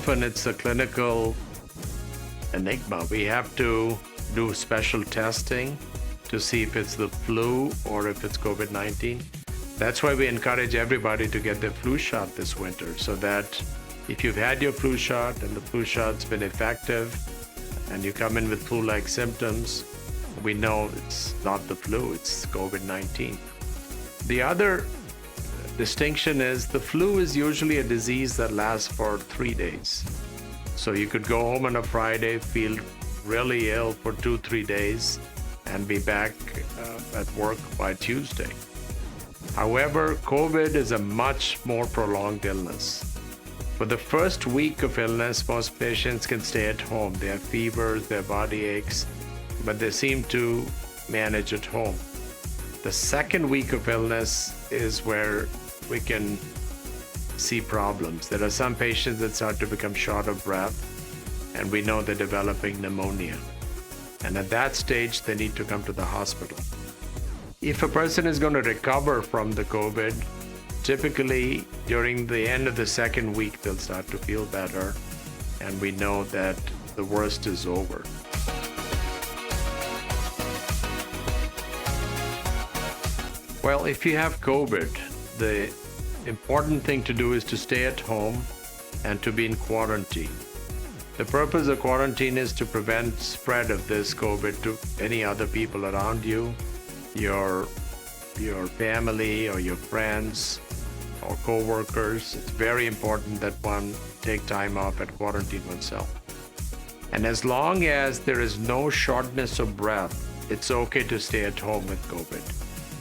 often it's a clinical enigma. We have to do special testing to see if it's the flu or if it's COVID-19. That's why we encourage everybody to get their flu shot this winter, so that if you've had your flu shot and the flu shot's been effective and you come in with flu-like symptoms, we know it's not the flu, it's COVID-19. The other distinction is the flu is usually a disease that lasts for 3 days. So you could go home on a Friday, feel really ill for 2-3 days, and be back at work by Tuesday. However, COVID is a much more prolonged illness. For the first week of illness, most patients can stay at home. They have fevers, their body aches, but they seem to manage at home. The second week of illness is where we can see problems. There are some patients that start to become short of breath, and we know they're developing pneumonia. And at that stage, they need to come to the hospital. If a person is going to recover from the COVID, typically during the end of the second week, they'll start to feel better, and we know that the worst is over. Well, if you have COVID, the important thing to do is to stay at home and to be in quarantine. The purpose of quarantine is to prevent spread of this COVID to any other people around you, your family or your friends or co-workers. It's very important that one take time off and quarantine oneself. And as long as there is no shortness of breath, it's okay to stay at home with COVID.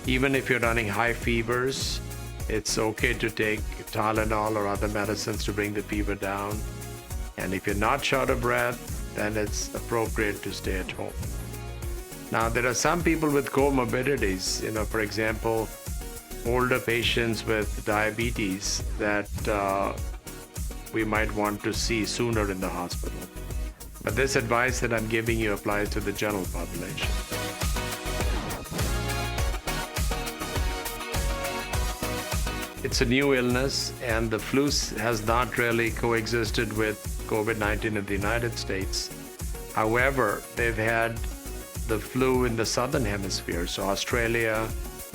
Even if you're running high fevers, it's okay to take Tylenol or other medicines to bring the fever down. And if you're not short of breath, then it's appropriate to stay at home. Now, there are some people with comorbidities, for example, older patients with diabetes that we might want to see sooner in the hospital. But this advice that I'm giving you applies to the general population. It's a new illness, and the flu has not really coexisted with COVID-19 in the United States. However, they've had the flu in the southern hemisphere. So Australia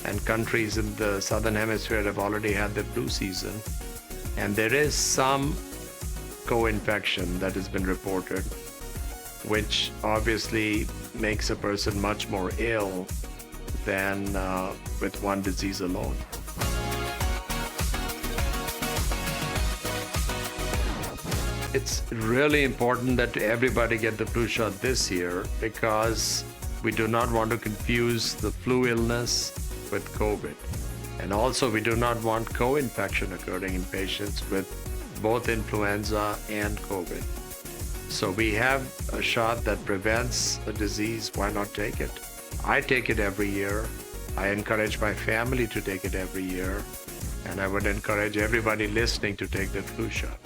and countries in the southern hemisphere have already had the flu season. And there is some co-infection that has been reported, which obviously makes a person much more ill than with one disease alone. It's really important that everybody get the flu shot this year, because we do not want to confuse the flu illness with COVID. And also, we do not want co-infection occurring in patients with both influenza and COVID. So we have a shot that prevents the disease. Why not take it? I take it every year. I encourage my family to take it every year. And I would encourage everybody listening to take the flu shot.